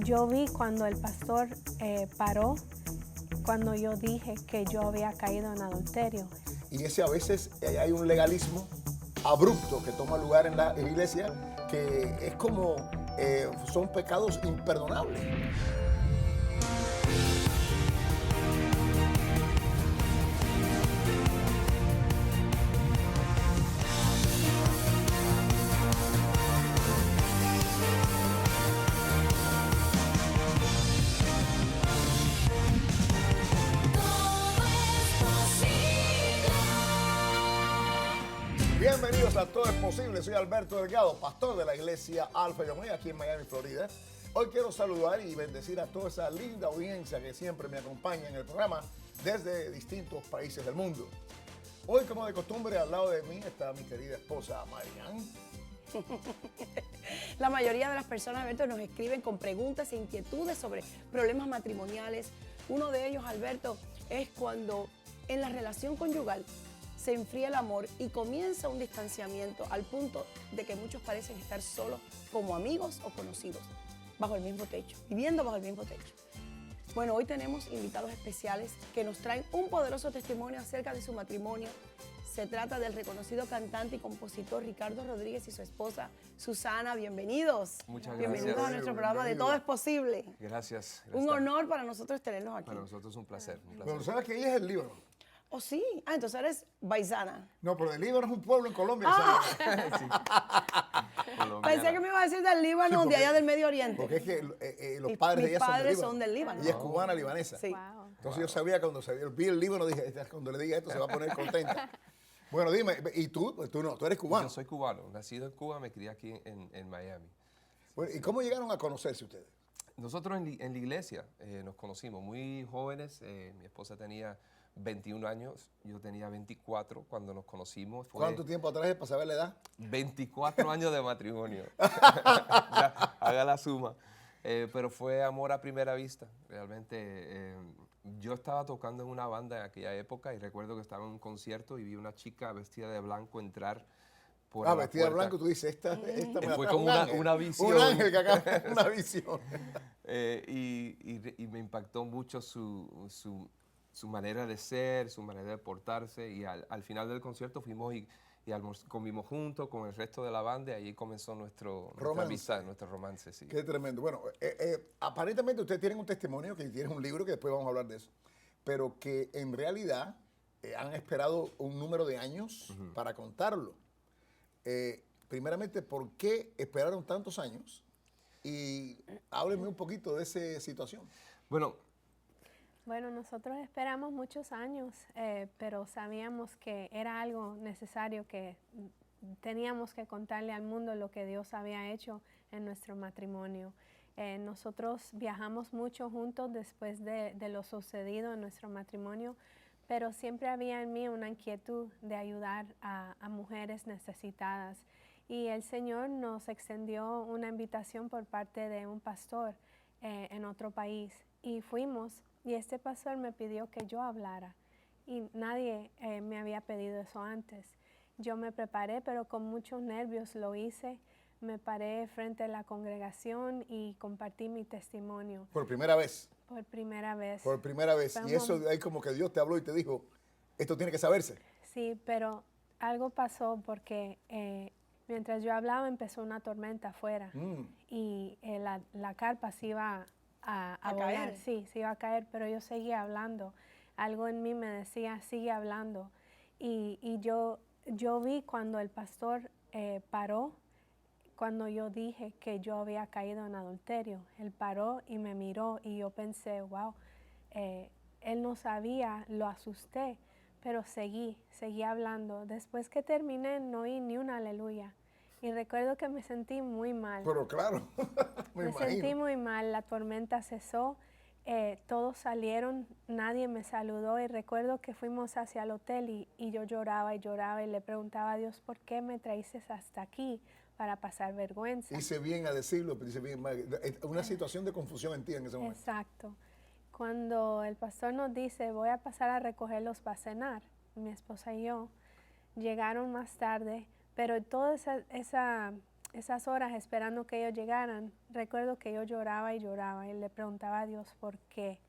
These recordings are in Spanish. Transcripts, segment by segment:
yo vi cuando el pastor paró, cuando yo dije que yo había caído en adulterio. Y ese a veces hay un legalismo abrupto que toma lugar en la iglesia que es como son pecados imperdonables. Bienvenidos a Todo es Posible, soy Alberto Delgado, pastor de la iglesia Alfa y Omega aquí en Miami, Florida. Hoy quiero saludar y bendecir a toda esa linda audiencia que siempre me acompaña en el programa desde distintos países del mundo. Hoy, como de costumbre, al lado de mí está mi querida esposa Marian. La mayoría de las personas, Alberto, nos escriben con preguntas e inquietudes sobre problemas matrimoniales. Uno de ellos, Alberto, es cuando en la relación conyugal se enfría el amor y comienza un distanciamiento al punto de que muchos parecen estar solos como amigos o conocidos, bajo el mismo techo, viviendo bajo el mismo techo. Bueno, hoy tenemos invitados especiales que nos traen un poderoso testimonio acerca de su matrimonio. Se trata del reconocido cantante y compositor Ricardo Rodríguez y su esposa Susana. Bienvenidos. Muchas gracias. Bienvenidos a nuestro programa de Todo es Posible. Gracias. Un honor para nosotros tenerlos aquí. Para nosotros es un placer. Bueno, ¿sabes que ella es el Líbano? ¿Oh, sí? Ah, entonces eres paisana. No, pero el Líbano es un pueblo en Colombia. Pensé que me iba a decir del Líbano, Sí, de allá del Medio Oriente. Porque es que los padres de Mis ella padres son del Líbano. del Líbano. Ella es cubana, libanesa. Sí. Wow. Entonces yo sabía que cuando vi el Líbano, dije, cuando le diga esto se va a poner contenta. Bueno, dime, ¿y tú? Pues tú no, tú eres cubano. Yo soy cubano, nacido en Cuba, me crié aquí en Miami. Bueno, ¿y cómo llegaron a conocerse ustedes? Nosotros en la iglesia nos conocimos muy jóvenes. Mi esposa tenía 21 años, yo tenía 24 cuando nos conocimos. Fue ¿Cuánto tiempo atrás es para saber la edad? 24 años de matrimonio. Ya, haga la suma. Pero fue amor a primera vista. Realmente yo estaba tocando en una banda en aquella época y recuerdo que estaba en un concierto y vi una chica vestida de blanco entrar por la Vestida de puerta. blanco, tú dices, esta me Fue atrae, como un ángel. una visión. Un ángel que acá, una visión. Y me impactó mucho su manera de ser, su manera de portarse. Y al final del concierto fuimos y comimos juntos con el resto de la banda y ahí comenzó nuestra amistad, nuestro romance. Sí. Qué tremendo. Bueno, aparentemente ustedes tienen un testimonio, que tienen un libro, que después vamos a hablar de eso, pero que en realidad han esperado un número de años para contarlo. Primeramente, ¿por qué esperaron tantos años? Y háblenme un poquito de esa situación. Bueno, nosotros esperamos muchos años, pero sabíamos que era algo necesario, que teníamos que contarle al mundo lo que Dios había hecho en nuestro matrimonio. Nosotros viajamos mucho juntos después de lo sucedido en nuestro matrimonio, pero siempre había en mí una inquietud de ayudar a mujeres necesitadas. Y el Señor nos extendió una invitación por parte de un pastor en otro país y fuimos. Y este pastor me pidió que yo hablara y nadie me había pedido eso antes. Yo me preparé, pero con muchos nervios lo hice. Me paré frente a la congregación y compartí mi testimonio. ¿Por primera vez? Por primera vez. Por primera vez. Y eso de ahí como que Dios te habló y te dijo, esto tiene que saberse. Sí, pero algo pasó porque mientras yo hablaba empezó una tormenta afuera y la carpa se iba a volar. caer. Sí, se iba a caer, pero yo seguía hablando. Algo en mí me decía, sigue hablando. Y yo vi cuando el pastor paró, cuando yo dije que yo había caído en adulterio. Él paró y me miró y yo pensé, wow, él no sabía, lo asusté, pero seguí hablando. Después que terminé no oí ni un aleluya. Y recuerdo que me sentí muy mal. Pero claro, me sentí muy mal, la tormenta cesó, todos salieron, nadie me saludó y recuerdo que fuimos hacia el hotel y yo lloraba y le preguntaba a Dios, ¿por qué me traíste hasta aquí para pasar vergüenza? Hice bien a decirlo, pero hice bien mal. Una situación de confusión en ti en ese momento. Exacto. Cuando el pastor nos dice, voy a pasar a recogerlos para cenar, mi esposa y yo, llegaron más tarde, pero toda esa esas horas esperando que ellos llegaran, recuerdo que yo lloraba y lloraba y le preguntaba a Dios por qué.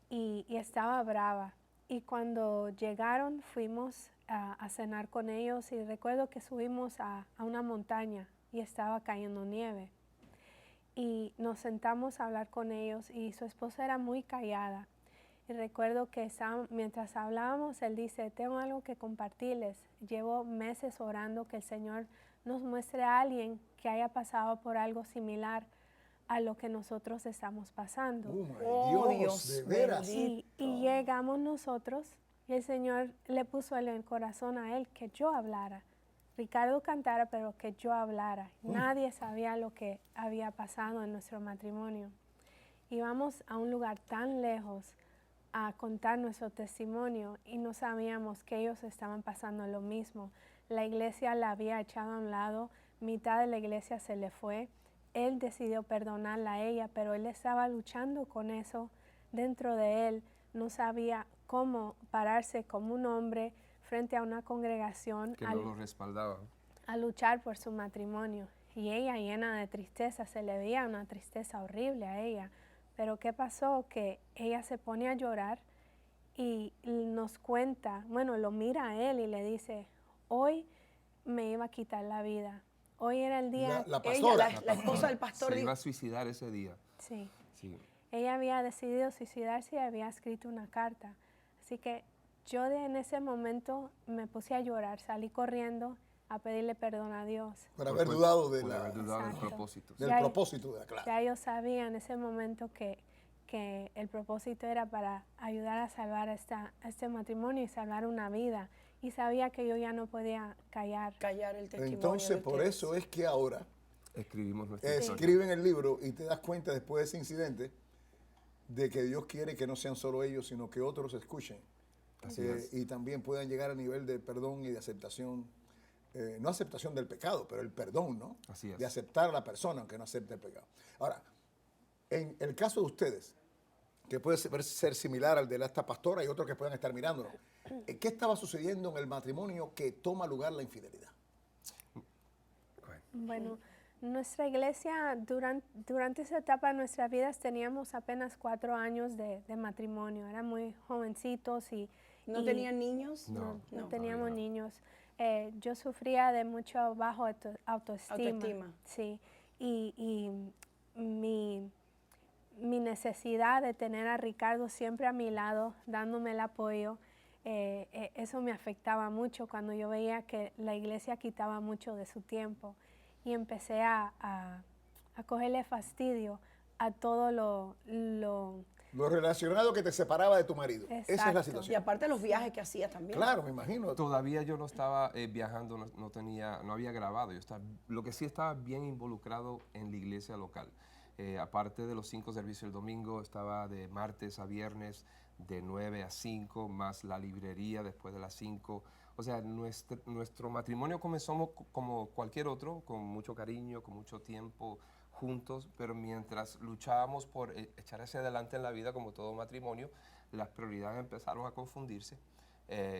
Y estaba brava. Y cuando llegaron fuimos a cenar con ellos y recuerdo que subimos a una montaña y estaba cayendo nieve. Y nos sentamos a hablar con ellos y su esposa era muy callada. Y recuerdo que mientras hablábamos, él dice, tengo algo que compartirles. Llevo meses orando que el Señor nos muestre a alguien que haya pasado por algo similar a lo que nosotros estamos pasando. Oh, Dios, de Dios veras. bendito. Y llegamos nosotros y el Señor le puso en el corazón a él que yo hablara. Ricardo cantara, pero que yo hablara. Nadie sabía lo que había pasado en nuestro matrimonio. Íbamos a un lugar tan lejos a contar nuestro testimonio y no sabíamos que ellos estaban pasando lo mismo. La iglesia la había echado a un lado, mitad de la iglesia se le fue. Él decidió perdonarla a ella, pero él estaba luchando con eso dentro de él. No sabía cómo pararse como un hombre frente a una congregación Que no lo respaldaba. a luchar por su matrimonio. Y ella, llena de tristeza, se le veía una tristeza horrible a ella. Pero ¿qué pasó? Que ella se pone a llorar y nos cuenta, bueno, lo mira a él y le dice, hoy me iba a quitar la vida. Hoy era el día... La Ella, pastora. la esposa del pastor, Se dijo, iba a suicidar ese día. Sí. Sí. Ella había decidido suicidarse y había escrito una carta. Así que yo en ese momento me puse a llorar, salí corriendo a pedirle perdón a Dios. Por haber dudado Por haber dudado del Exacto. propósito. del Ya- propósito de la clase. Ya yo sabía en ese momento que el propósito era para ayudar a salvar a este matrimonio y salvar una vida. Y sabía que yo ya no podía callar. callar el testimonio. Entonces, de por ustedes. eso es que ahora Escribimos nuestra historia. escriben el libro y te das cuenta después de ese incidente de que Dios quiere que no sean solo ellos, sino que otros escuchen. Así es. Y también puedan llegar a nivel de perdón y de aceptación, no aceptación del pecado, pero el perdón, ¿no? Así es. De aceptar a la persona aunque no acepte el pecado. Ahora, en el caso de ustedes, que puede ser similar al de esta pastora y otros que puedan estar mirándonos, ¿qué estaba sucediendo en el matrimonio que toma lugar la infidelidad? Bueno, nuestra iglesia, durante esa etapa de nuestras vidas, teníamos apenas 4 años de matrimonio. Eran muy jovencitos y... ¿No y tenían niños? No. no teníamos todavía no. niños. Yo sufría de mucho bajo autoestima. Autoestima. Sí, y mi necesidad de tener a Ricardo siempre a mi lado, dándome el apoyo, eso me afectaba mucho cuando yo veía que la iglesia quitaba mucho de su tiempo. Y empecé a cogerle fastidio a todo lo Lo relacionado que te separaba de tu marido. Esa es la Exacto. Y situación. aparte los viajes que hacía también. Claro, me imagino. Todavía yo no estaba viajando, no había grabado. Lo que sí estaba bien involucrado en la iglesia local. Aparte de los 5 servicios el domingo, estaba de martes a viernes de 9 a 5, más la librería después de las 5. O sea, nuestro matrimonio comenzó como cualquier otro, con mucho cariño, con mucho tiempo juntos, pero mientras luchábamos por echar hacia adelante en la vida, como todo matrimonio, las prioridades empezaron a confundirse.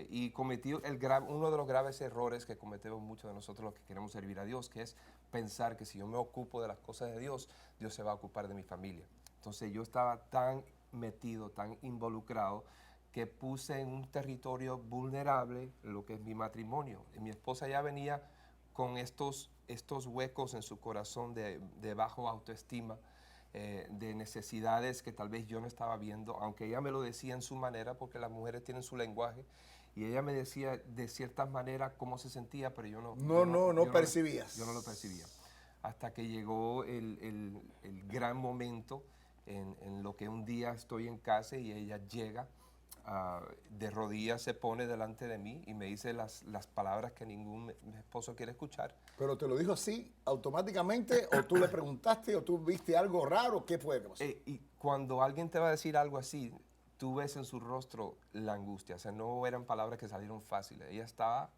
Y cometí uno de los graves errores que cometemos muchos de nosotros los que queremos servir a Dios, que es pensar que si yo me ocupo de las cosas de Dios, Dios se va a ocupar de mi familia. Entonces yo estaba tan metido, tan involucrado, que puse en un territorio vulnerable lo que es mi matrimonio. Y mi esposa ya venía con estos huecos en su corazón de bajo autoestima, de necesidades que tal vez yo no estaba viendo, aunque ella me lo decía en su manera, porque las mujeres tienen su lenguaje, y ella me decía de ciertas maneras cómo se sentía, pero yo No percibías. Yo no lo percibía. Hasta que llegó el gran momento en lo que un día estoy en casa y ella llega, de rodillas se pone delante de mí y me dice las palabras que ningún esposo quiere escuchar. Pero te lo dijo así automáticamente, o tú le preguntaste, o tú viste algo raro, ¿qué fue? ¿Qué pasó? Y cuando alguien te va a decir algo así, tú ves en su rostro la angustia. O sea, no eran palabras que salieron fáciles. Ella estaba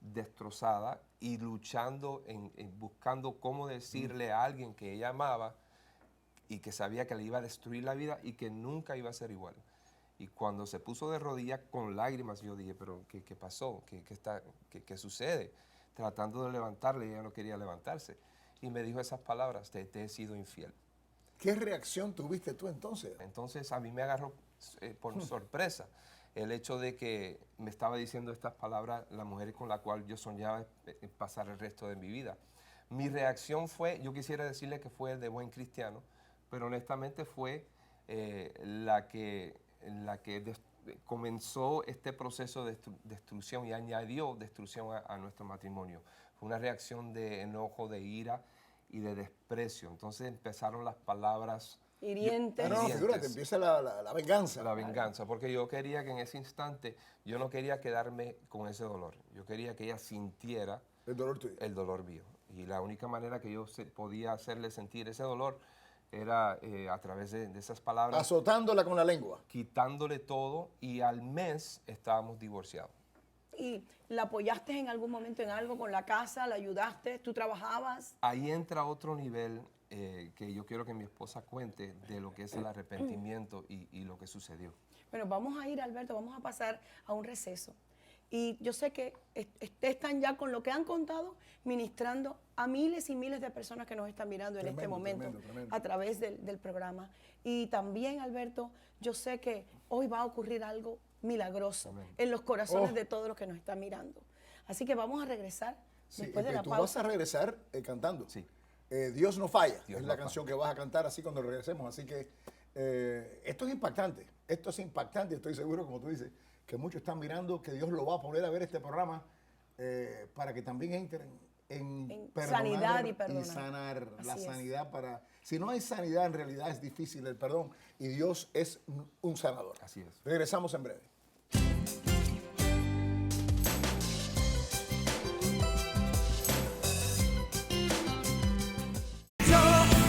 destrozada y luchando, buscando cómo decirle a alguien que ella amaba y que sabía que le iba a destruir la vida y que nunca iba a ser igual. Y cuando se puso de rodillas con lágrimas, yo dije, pero ¿qué pasó? ¿Qué sucede? tratando de levantarle y ella no quería levantarse. Y me dijo esas palabras, te he sido infiel. ¿Qué reacción tuviste tú entonces? Entonces a mí me agarró por sorpresa el hecho de que me estaba diciendo estas palabras la mujer con la cual yo soñaba pasar el resto de mi vida. Mi reacción fue, yo quisiera decirle que fue de buen cristiano, pero honestamente fue la que comenzó este proceso de destrucción y añadió destrucción a nuestro matrimonio. Fue una reacción de enojo, de ira y de desprecio. Entonces empezaron las palabras hirientes. No, figúrate, empieza la venganza. La venganza, porque yo quería que en ese instante, yo no quería quedarme con ese dolor. Yo quería que ella sintiera El dolor tuyo. el dolor mío. Y la única manera que yo podía hacerle sentir ese dolor era a través de esas palabras. Azotándola con la lengua. Quitándole todo, y al mes estábamos divorciados. ¿Y la apoyaste en algún momento en algo con la casa? ¿La ayudaste? ¿Tú trabajabas? Ahí entra otro nivel que yo quiero que mi esposa cuente de lo que es el arrepentimiento y lo que sucedió. Bueno, vamos a ir, Alberto, vamos a pasar a un receso. Y yo sé que están ya con lo que han contado, ministrando a miles y miles de personas que nos están mirando en este momento tremendo. a través del programa. Y también, Alberto, yo sé que hoy va a ocurrir algo milagroso en los corazones de todos los que nos están mirando. Así que vamos a regresar después de la tú pausa. vas a regresar cantando. Sí. Dios no falla. Dios es no la falla. canción que vas a cantar así cuando regresemos. Así que esto es impactante. Esto es impactante. Estoy seguro, como tú dices, que muchos están mirando, que Dios lo va a poner a ver este programa para que también entren en perdonar sanidad y perdonar. sanar. La Así es. sanidad para... Si no hay sanidad, en realidad es difícil el perdón. Y Dios es un sanador. Así es. Regresamos en breve.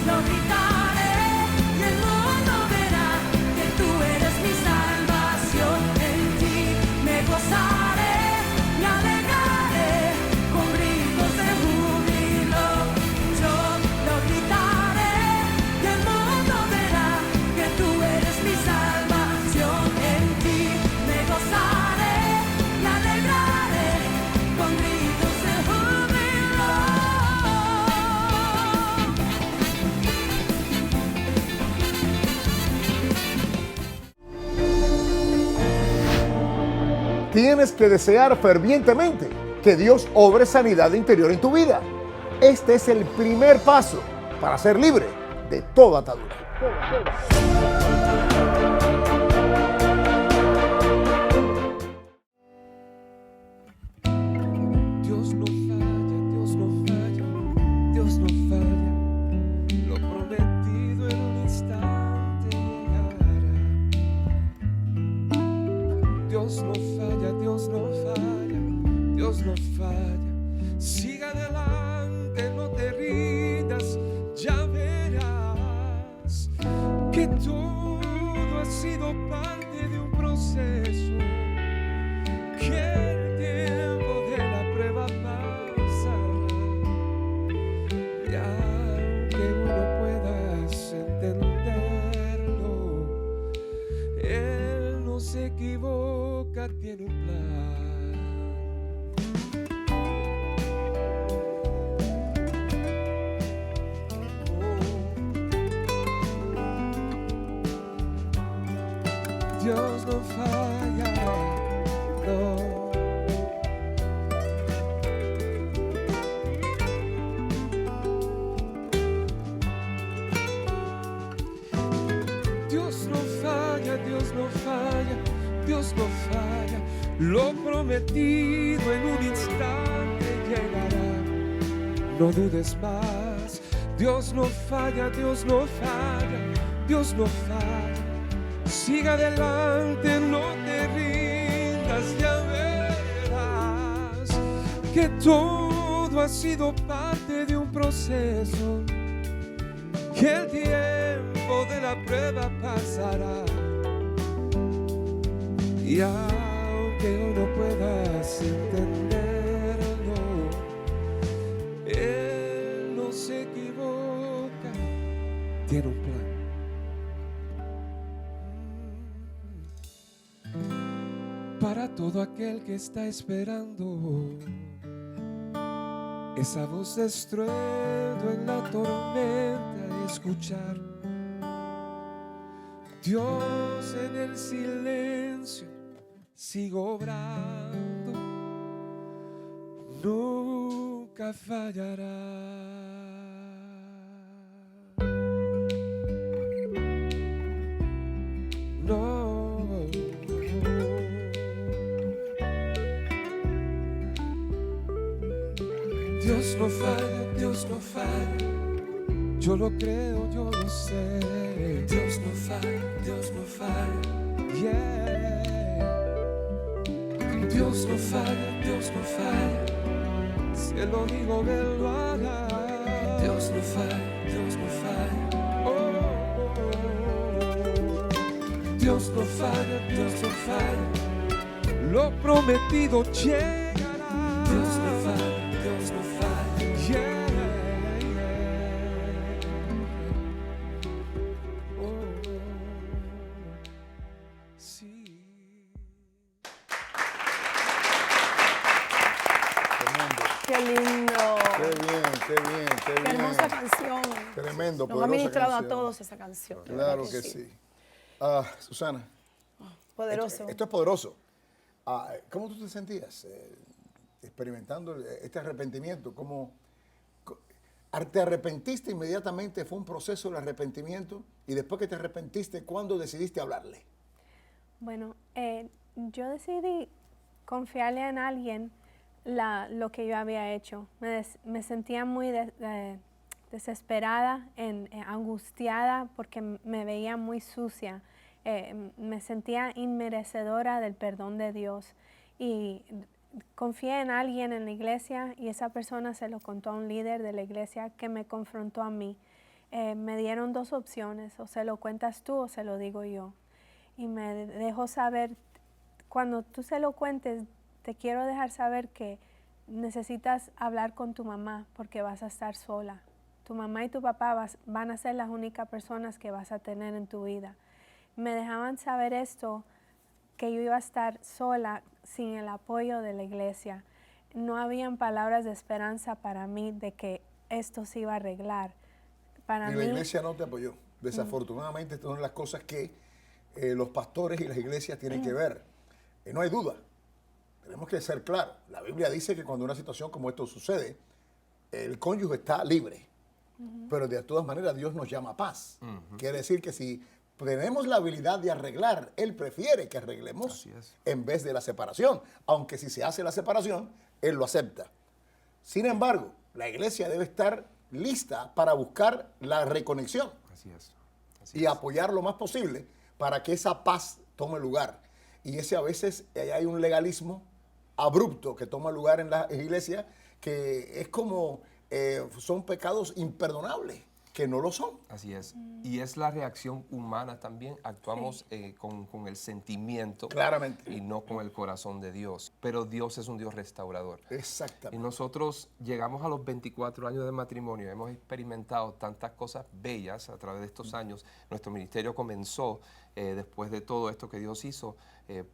Lo gritaré y el mundo verá que tú eres mi salvación. En ti me gozaré, me alegraré con gritos de júbilo. Yo lo gritaré y el mundo verá que tú eres mi salvación. En ti me gozaré, me alegraré con gritos de júbilo. Tienes que desear fervientemente que Dios obre sanidad interior en tu vida. Este es el primer paso para ser libre de toda atadura. Dios no falla, Dios no falla, Dios no falla. Lo prometido en un instante llegará. Dios no falla, Dios no falla, Dios no falla. Siga adelante, no te rindas, ya verás que todo ha sido parte de un proceso. Que el tiempo de la prueba pasará, y aunque uno pueda entenderlo, Él no se equivoca, tiene un plan. Dios no falla, no. Dios no falla, Dios no falla, Dios no falla. Lo prometido en un instante llegará. No dudes más. Dios no falla, Dios no falla, Dios no falla. Siga adelante, no te rindas, ya verás que todo ha sido parte de un proceso. Que el tiempo de la prueba pasará, y aunque hoy no puedas entenderlo, Él no se equivoca, tiene un plan. Para todo aquel que está esperando esa voz de estruendo en la tormenta y escuchar Dios en el silencio sigo obrando, nunca fallará. No. Dios no falla, Dios no falla. Yo lo creo, yo lo sé. Dios no falla, Dios no falla. Yeah. Dios no falla, Dios no falla. Si Él lo digo, Él lo hará. Dios no falla, Dios no falla. Dios no falla, Dios no falla. Lo prometido llegará. Dios no falla, Dios no falla. Yeah, yeah. Sí. Tremendo. Qué lindo. Qué bien, qué bien, qué Qué bien. hermosa canción. Tremendo, Nos ha poderosa ministrado a canción. todos esa canción. de Claro verdad que sí. Ah, Susana, Poderoso. esto es poderoso. ¿Cómo tú te sentías experimentando este arrepentimiento? ¿Te arrepentiste inmediatamente? ¿Fue un proceso del arrepentimiento? Y después que te arrepentiste, ¿cuándo decidiste hablarle? Bueno, yo decidí confiarle en alguien lo que yo había hecho. Me sentía muy desesperada, angustiada, porque me veía muy sucia. Me sentía inmerecedora del perdón de Dios. Y confié en alguien en la iglesia y esa persona se lo contó a un líder de la iglesia que me confrontó a mí. Me dieron dos opciones, o se lo cuentas tú o se lo digo yo. Y me dejó saber, cuando tú se lo cuentes, te quiero dejar saber que necesitas hablar con tu mamá porque vas a estar sola. Tu mamá y tu papá van a ser las únicas personas que vas a tener en tu vida. Me dejaban saber esto, que yo iba a estar sola sin el apoyo de la iglesia. No habían palabras de esperanza para mí de que esto se iba a arreglar. Para Y mí, la iglesia no te apoyó. Desafortunadamente, estas son las cosas que los pastores y las iglesias tienen que ver. No hay duda. Tenemos que ser claros. La Biblia dice que cuando una situación como esto sucede, el cónyuge está libre. Pero de todas maneras Dios nos llama a paz. Quiere decir que si tenemos la habilidad de arreglar, Él prefiere que arreglemos Así es. en vez de la separación. Aunque si se hace la separación, Él lo acepta. Sin embargo, la iglesia debe estar lista para buscar la reconexión Así es. y apoyar lo más posible para que esa paz tome lugar. Y ese a veces hay un legalismo abrupto que toma lugar en las iglesias que es como son pecados imperdonables, que no lo son. Así es. Y es la reacción humana también. Actuamos con el sentimiento. Claramente. Y no con el corazón de Dios. Pero Dios es un Dios restaurador. Y Exactamente. nosotros llegamos a los 24 años de matrimonio. Hemos experimentado tantas cosas bellas a través de estos años. Nuestro ministerio comenzó después de todo esto que Dios hizo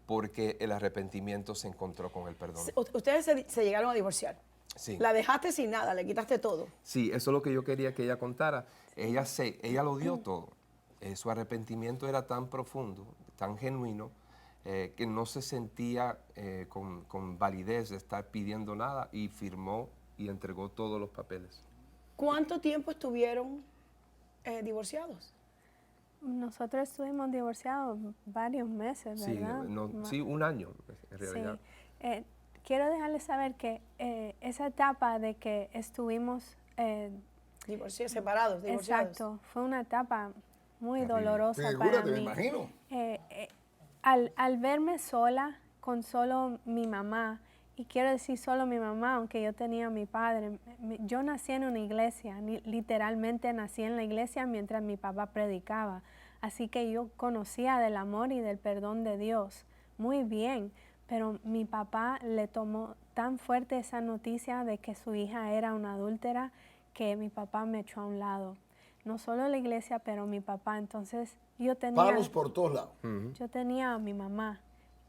porque el arrepentimiento se encontró con el perdón. Ustedes se llegaron a divorciar. Sí. La dejaste sin nada, le quitaste todo. Sí, eso es lo que yo quería que ella contara. Ella lo dio todo. Su arrepentimiento era tan profundo, tan genuino, que no se sentía con validez de estar pidiendo nada y firmó y entregó todos los papeles. ¿Cuánto tiempo estuvieron divorciados? nosotros estuvimos divorciados varios meses, Sí, ¿verdad? sí, un año en realidad. Sí. Quiero dejarles saber que esa etapa de que estuvimos Separados, divorciados. exacto, fue una etapa muy Terrible. dolorosa para Figúrate, me mí. imagino. Al verme sola, con solo mi mamá, y quiero decir solo mi mamá, aunque yo tenía a mi padre, yo nací en una iglesia, literalmente nací en la iglesia mientras mi papá predicaba, así que yo conocía del amor y del perdón de Dios muy bien, pero mi papá le tomó tan fuerte esa noticia de que su hija era una adúltera que mi papá me echó a un lado. No solo la iglesia, pero mi papá. Entonces yo tenía... Palos por todos lados. Yo tenía a mi mamá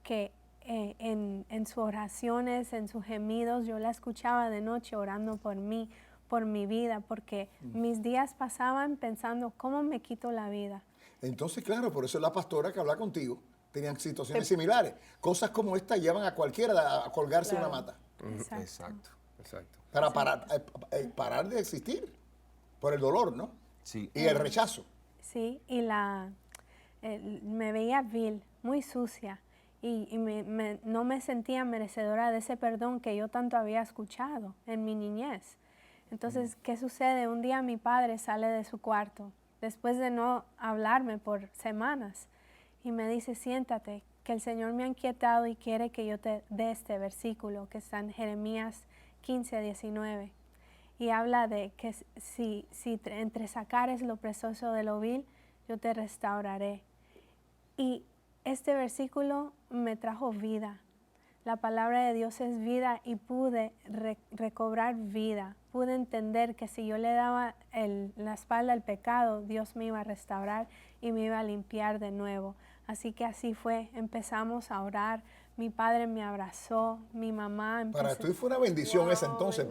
que en sus oraciones, en sus gemidos, yo la escuchaba de noche orando por mí, por mi vida, porque mis días pasaban pensando, ¿cómo me quito la vida? Entonces, claro, por eso la pastora que habla contigo tenían situaciones similares. Cosas como esta llevan a cualquiera a colgarse una mata. Exacto. Exacto. Para parar de existir por el dolor, ¿no? Sí. Y el rechazo. Sí, y me veía vil, muy sucia, y no me sentía merecedora de ese perdón que yo tanto había escuchado en mi niñez. Entonces, ¿qué sucede? Un día mi padre sale de su cuarto, después de no hablarme por semanas, y me dice, siéntate, que el Señor me ha inquietado y quiere que yo te dé este versículo que está en Jeremías 15:19. Y habla de que si entre sacares lo precioso de lo vil, yo te restauraré. Y este versículo me trajo vida. La palabra de Dios es vida y pude recobrar vida. Pude entender que si yo le daba la espalda al pecado, Dios me iba a restaurar y me iba a limpiar de nuevo. Así que así fue. Empezamos a orar. Mi padre me abrazó, mi mamá empezó. Para ti fue una bendición esa entonces,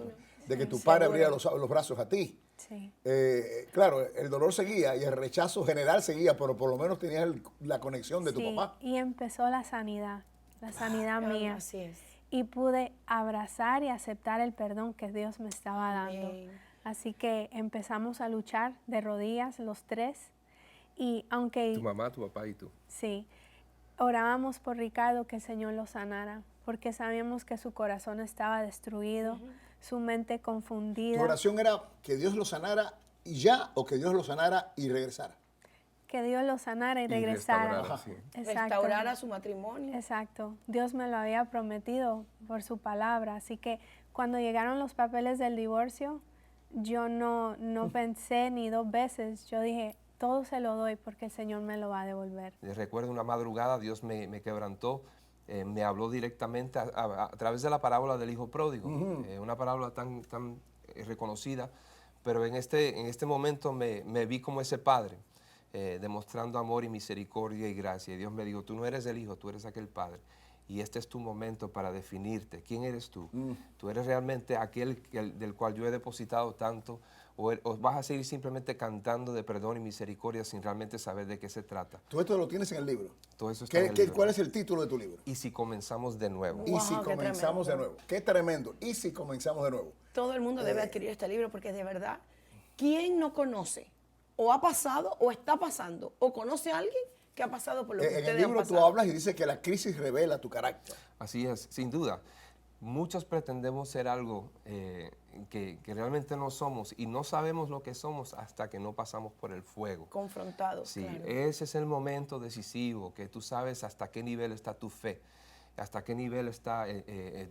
de que tu padre abriera los brazos a ti. Sí. Claro, el dolor seguía y el rechazo general seguía, pero por lo menos tenías la conexión de tu Sí, papá. y empezó la sanidad mía. Así es. Y pude abrazar y aceptar el perdón que Dios me estaba dando. Amén. Así que empezamos a luchar de rodillas los tres. Y aunque Tu mamá, tu papá y tú. sí, orábamos por Ricardo que el Señor lo sanara, porque sabíamos que su corazón estaba destruido, su mente confundida. ¿Tu oración era que Dios lo sanara y ya, o que Dios lo sanara y regresara? Que Dios lo sanara y Y regresara. restaurara, sí. Exacto. Restaurar a su matrimonio. Exacto. Dios me lo había prometido por su palabra. Así que cuando llegaron los papeles del divorcio, yo no pensé ni dos veces. Yo dije, todo se lo doy porque el Señor me lo va a devolver. Recuerdo una madrugada, Dios me quebrantó, me habló directamente a través de la parábola del hijo pródigo, una parábola tan reconocida, pero en este momento me vi como ese padre, demostrando amor y misericordia y gracia. Y Dios me dijo, tú no eres el hijo, tú eres aquel padre. Y este es tu momento para definirte. ¿Quién eres tú? ¿Tú eres realmente aquel del cual yo he depositado tanto? ¿O vas a seguir simplemente cantando de perdón y misericordia sin realmente saber de qué se trata? Todo esto lo tienes en el libro. Todo eso está en el libro. ¿Cuál es el título de tu libro? Y si comenzamos de nuevo. Y si Wow, qué comenzamos de tremendo. nuevo. Qué tremendo. Y si comenzamos de nuevo. Todo el mundo debe adquirir este libro porque de verdad, ¿quién no conoce? O ha pasado o está pasando, o conoce a alguien que ha pasado por lo que En ustedes el han libro tú pasado. hablas y dices que la crisis revela tu carácter. Así es, sin duda. Muchos pretendemos ser algo que realmente no somos y no sabemos lo que somos hasta que no pasamos por el fuego. Confrontados, Sí, claro. ese es el momento decisivo, que tú sabes hasta qué nivel está tu fe, hasta qué nivel está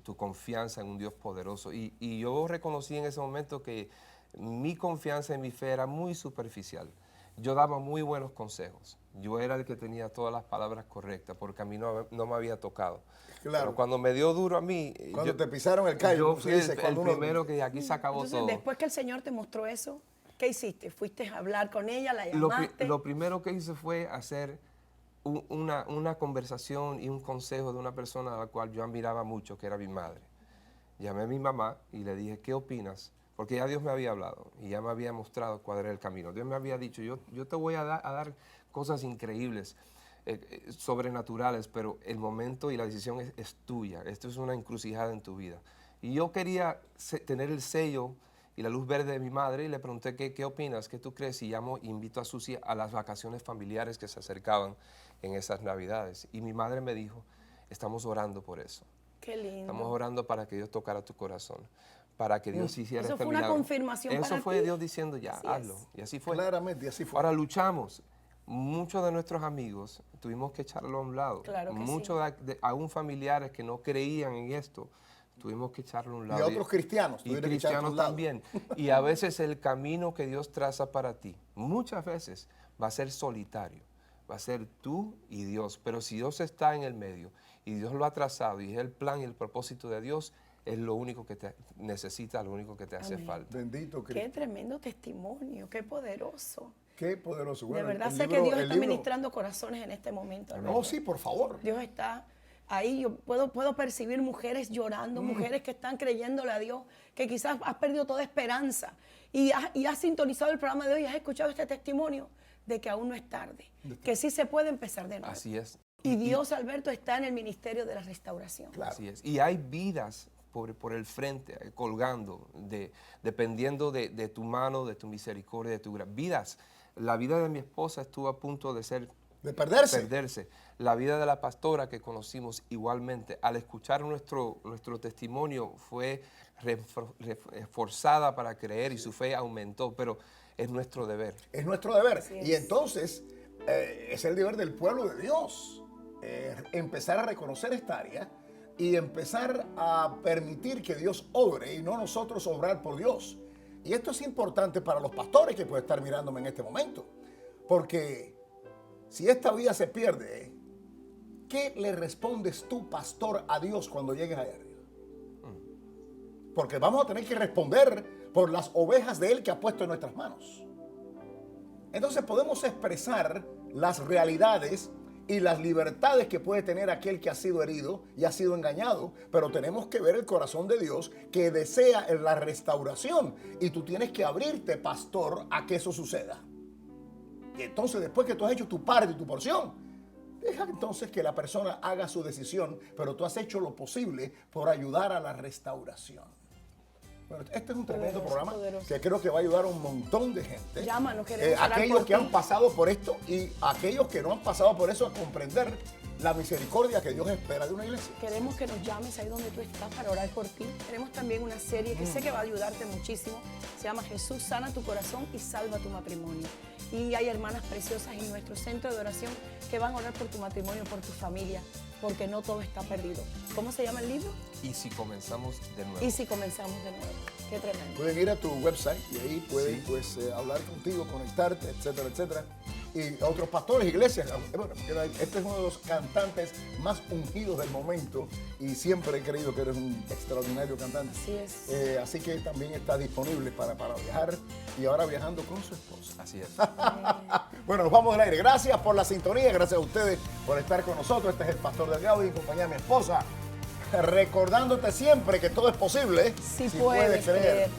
tu confianza en un Dios poderoso. Y yo reconocí en ese momento que mi confianza en mi fe era muy superficial. Yo daba muy buenos consejos. Yo era el que tenía todas las palabras correctas porque a mí no me había tocado. Claro. Pero cuando me dio duro a mí, Cuando te pisaron el callo, yo como fui se dice, el cuando uno- primero que aquí se acabó Entonces, todo. después que el Señor te mostró eso, ¿qué hiciste? ¿Fuiste a hablar con ella? ¿La Lo llamaste? primero que hice fue hacer una conversación y un consejo de una persona a la cual yo admiraba mucho, que era mi madre. Llamé a mi mamá y le dije, ¿qué opinas? Porque ya Dios me había hablado y ya me había mostrado cuál era el camino. Dios me había dicho, yo te voy a dar cosas increíbles, sobrenaturales, pero el momento y la decisión es tuya. Esto es una encrucijada en tu vida. Y yo quería tener el sello y la luz verde de mi madre y le pregunté, ¿qué opinas? ¿Qué tú crees? Y invito a Susi a las vacaciones familiares que se acercaban en esas Navidades. Y mi madre me dijo, estamos orando por eso. Qué lindo. Estamos orando para que Dios tocara tu corazón, para que Dios hiciera Eso este fue una milagro. confirmación Eso para fue ti. Dios diciendo, ya, Así hazlo. es. Y así fue. Claramente, así fue. Ahora luchamos. Muchos de nuestros amigos tuvimos que echarlo a un lado. Claro que Muchos aún familiares que no creían en esto, tuvimos que echarlo a un Y lado. otros cristianos. Y tuvieron que echarte a cristianos un lado. también. Y a veces el camino que Dios traza para ti, muchas veces va a ser solitario. Va a ser tú y Dios. Pero si Dios está en el medio y Dios lo ha trazado y es el plan y el propósito de Dios, es lo único que te necesitas, lo único que te hace Amén. falta. Bendito Qué Cristo. tremendo testimonio, qué poderoso. Qué poderoso. Bueno, de verdad el sé libro- que Dios el está libro- ministrando corazones en este momento. No, hermano. sí, por favor. Dios está ahí yo puedo percibir mujeres llorando, mujeres que están creyéndole a Dios, que quizás has perdido toda esperanza y has sintonizado el programa de hoy y has escuchado este testimonio de que aún no es tarde, que sí se puede empezar de nuevo. Así es. Y Dios, Alberto, está en el ministerio de la restauración. Claro. Así es. Y hay vidas por el frente, colgando, dependiendo de tu mano, de tu misericordia, de tu gracia. Vidas. La vida de mi esposa estuvo a punto De perderse. perderse. La vida de la pastora que conocimos igualmente, al escuchar nuestro testimonio, fue reforzada para creer y su fe aumentó, pero es nuestro deber. Es nuestro deber. Así Y es. entonces es el deber del pueblo de Dios empezar a reconocer esta área y empezar a permitir que Dios obre y no nosotros obrar por Dios. Y esto es importante para los pastores que pueden estar mirándome en este momento. Porque si esta vida se pierde, ¿qué le respondes tú, pastor, a Dios cuando llegues allá arriba? Porque vamos a tener que responder por las ovejas de Él que ha puesto en nuestras manos. Entonces podemos expresar las realidades y las libertades que puede tener aquel que ha sido herido y ha sido engañado, pero tenemos que ver el corazón de Dios que desea la restauración y tú tienes que abrirte, pastor, a que eso suceda. Y entonces después que tú has hecho tu parte y tu porción, deja entonces que la persona haga su decisión, pero tú has hecho lo posible por ayudar a la restauración. Bueno, este es un tremendo Poderoso, programa poderoso. que creo que va a ayudar a un montón de gente. Llámanos, queremos orar aquellos por que ti. han pasado por esto y aquellos que no han pasado por eso a comprender la misericordia que Dios espera de una iglesia. Queremos que nos llames ahí donde tú estás para orar por ti. Tenemos también una serie que sé que va a ayudarte muchísimo. Se llama Jesús sana tu corazón y salva tu matrimonio. Y hay hermanas preciosas en nuestro centro de oración que van a orar por tu matrimonio, por tu familia, porque no todo está perdido. ¿Cómo se llama el libro? Y si comenzamos de nuevo. Y si comenzamos de nuevo. Qué tremendo. Pueden ir a tu website y ahí pueden Sí. pues, hablar contigo, conectarte, etcétera, etcétera. Y otros pastores, iglesias. Bueno, este es uno de los cantantes más ungidos del momento y siempre he creído que eres un extraordinario cantante. Así es. Así que también está disponible para viajar y ahora viajando con su esposa. Así es. Bueno, nos vamos al aire. Gracias por la sintonía, gracias a ustedes por estar con nosotros. Este es el Pastor Delgado y en compañía de mi esposa. Recordándote siempre que todo es posible Si puedes creer.